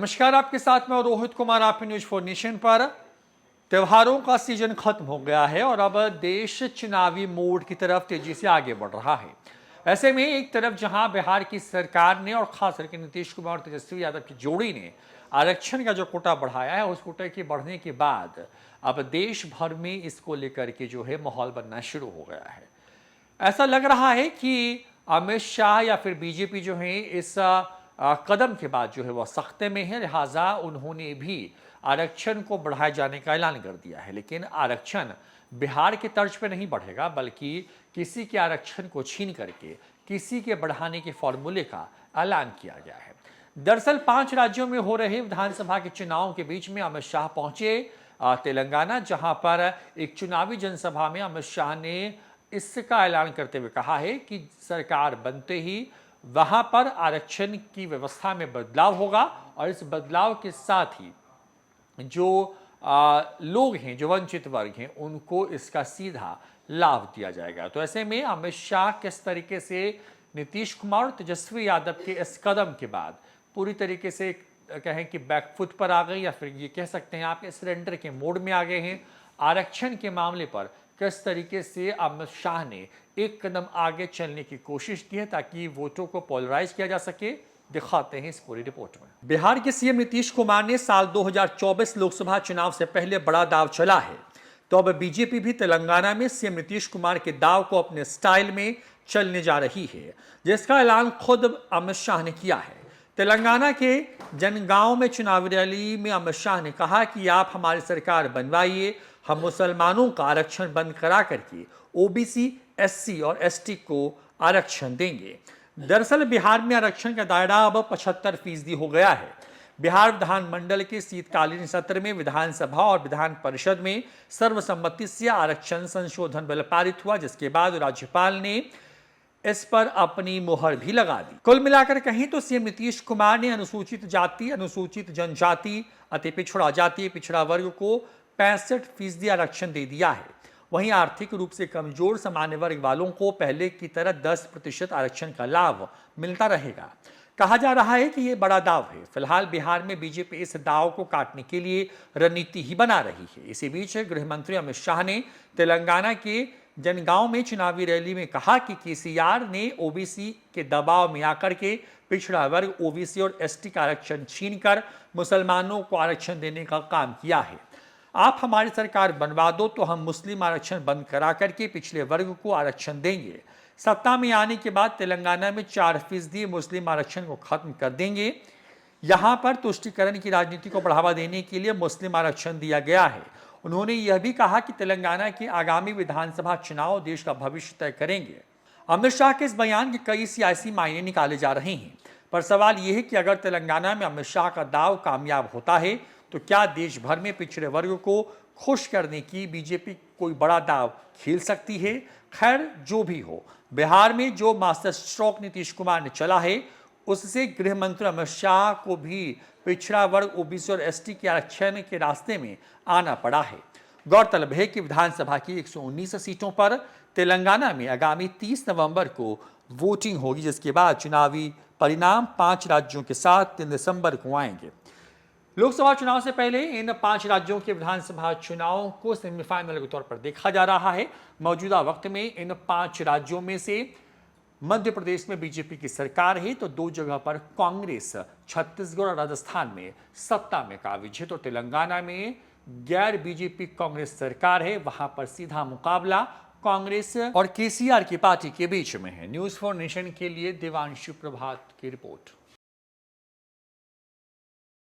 नमस्कार, आपके साथ में रोहित कुमार। आप न्यूज फॉर नेशन पर। त्योहारों का सीजन खत्म हो गया है और अब देश चुनावी मोड की तरफ तेजी से आगे बढ़ रहा है। ऐसे में एक तरफ जहां बिहार की सरकार ने और खास करके नीतीश कुमार और तेजस्वी यादव की जोड़ी ने आरक्षण का जो कोटा बढ़ाया है, उस कोटे के बढ़ने के बाद अब देश भर में इसको लेकर के जो है माहौल बनना शुरू हो गया है। ऐसा लग रहा है कि अमित शाह या फिर बीजेपी जो है इस कदम के बाद जो है वह सख्ते में है, लिहाजा उन्होंने भी आरक्षण को बढ़ाए जाने का ऐलान कर दिया है। लेकिन आरक्षण बिहार के तर्ज पे नहीं बढ़ेगा, बल्कि किसी के आरक्षण को छीन करके किसी के बढ़ाने के फॉर्मूले का ऐलान किया गया है। दरअसल 5 राज्यों में हो रहे विधानसभा के चुनाव के बीच में अमित शाह पहुंचे तेलंगाना, जहां पर एक चुनावी जनसभा में अमित शाह ने इसका ऐलान करते हुए कहा है कि सरकार बनते ही वहां पर आरक्षण की व्यवस्था में बदलाव होगा और इस बदलाव के साथ ही जो लोग हैं, जो वंचित वर्ग हैं, उनको इसका सीधा लाभ दिया जाएगा। तो ऐसे में अमित शाह किस तरीके से नीतीश कुमार और तेजस्वी यादव के इस कदम के बाद पूरी तरीके से कहें कि बैकफुट पर आ गए, या फिर ये कह सकते हैं आप सरेंडर के मोड में आ गए हैं। आरक्षण के मामले पर किस तरीके से अमित शाह ने एक कदम आगे चलने की कोशिश की है ताकि वोटों को पोलराइज किया जा सके, दिखाते हैं इस पूरी रिपोर्ट में। बिहार के सीएम नीतीश कुमार ने साल 2024 लोकसभा चुनाव से पहले बड़ा दाव चला है, तो अब बीजेपी भी तेलंगाना में सीएम नीतीश कुमार के दाव को अपने स्टाइल में चलने जा रही है, जिसका ऐलान खुद अमित शाह ने किया है। तेलंगाना के जनगांव में चुनावी रैली में अमित शाह ने कहा कि आप हमारी सरकार बनवाइए, हम मुसलमानों का आरक्षण बंद करा करके ओबीसी, एससी और एसटी को आरक्षण देंगे। दरअसल बिहार में आरक्षण का दायरा अब 75% हो गया है। बिहार विधानमंडल के शीतकालीन सत्र में विधानसभा और विधान परिषद में सर्वसम्मति से आरक्षण संशोधन बिल पारित हुआ, जिसके बाद राज्यपाल ने इस पर अपनी मुहर भी लगा दी। कुल मिलाकर कहें तो सीएम नीतीश कुमार ने अनुसूचित जाति, अनुसूचित जनजाति, अति पिछड़ा जाति, पिछड़ा वर्ग को 65% आरक्षण दे दिया है। वहीं आर्थिक रूप से कमजोर सामान्य वर्ग वालों को पहले की तरह 10% आरक्षण का लाभ मिलता रहेगा। कहा जा रहा है कि यह बड़ा दाव है। फिलहाल बिहार में बीजेपी इस दाव को काटने के लिए रणनीति ही बना रही है। इसी बीच गृह मंत्री अमित शाह ने तेलंगाना के जनगांव में चुनावी रैली में कहा कि केसीआर ने ओबीसी के दबाव में आकर के पिछड़ा वर्ग, ओबीसी और एसटी का आरक्षण छीनकर मुसलमानों को आरक्षण देने का काम किया है। आप हमारी सरकार बनवा दो तो हम मुस्लिम आरक्षण बंद करा करके पिछले वर्ग को आरक्षण देंगे। सत्ता में आने के बाद तेलंगाना में 4% मुस्लिम आरक्षण को खत्म कर देंगे। यहां पर तुष्टीकरण की राजनीति को बढ़ावा देने के लिए मुस्लिम आरक्षण दिया गया है। उन्होंने यह भी कहा कि तेलंगाना के आगामी विधानसभा चुनाव देश का भविष्य तय करेंगे। अमित शाह के इस बयान के कई सियासी मायने निकाले जा रहे हैं, पर सवाल यह है कि अगर तेलंगाना में अमित शाह का दाव कामयाब होता है तो क्या देश भर में पिछड़े वर्ग को खुश करने की बीजेपी कोई बड़ा दाव खेल सकती है? खैर, जो भी हो, बिहार में जो मास्टर स्ट्रोक नीतीश कुमार ने चला है, उससे गृह मंत्री अमित शाह को भी पिछड़ा वर्ग, ओबीसी और एसटी के आरक्षण के रास्ते में आना पड़ा है। गौरतलब है कि विधानसभा की 119 सीटों पर तेलंगाना में आगामी 30 नवंबर को वोटिंग होगी, जिसके बाद चुनावी परिणाम 5 राज्यों के साथ 3 दिसंबर को आएंगे। लोकसभा चुनाव से पहले इन 5 राज्यों के विधानसभा चुनाव को सेमीफाइनल के तौर पर देखा जा रहा है। मौजूदा वक्त में इन 5 राज्यों में से मध्य प्रदेश में बीजेपी की सरकार है, तो 2 जगह पर कांग्रेस, छत्तीसगढ़ और राजस्थान में सत्ता में काबिज है। तो तेलंगाना में गैर बीजेपी कांग्रेस सरकार है, वहां पर सीधा मुकाबला कांग्रेस और केसीआर की पार्टी के बीच में है। न्यूज फॉर नेशन के लिए देवांशु प्रभात की रिपोर्ट।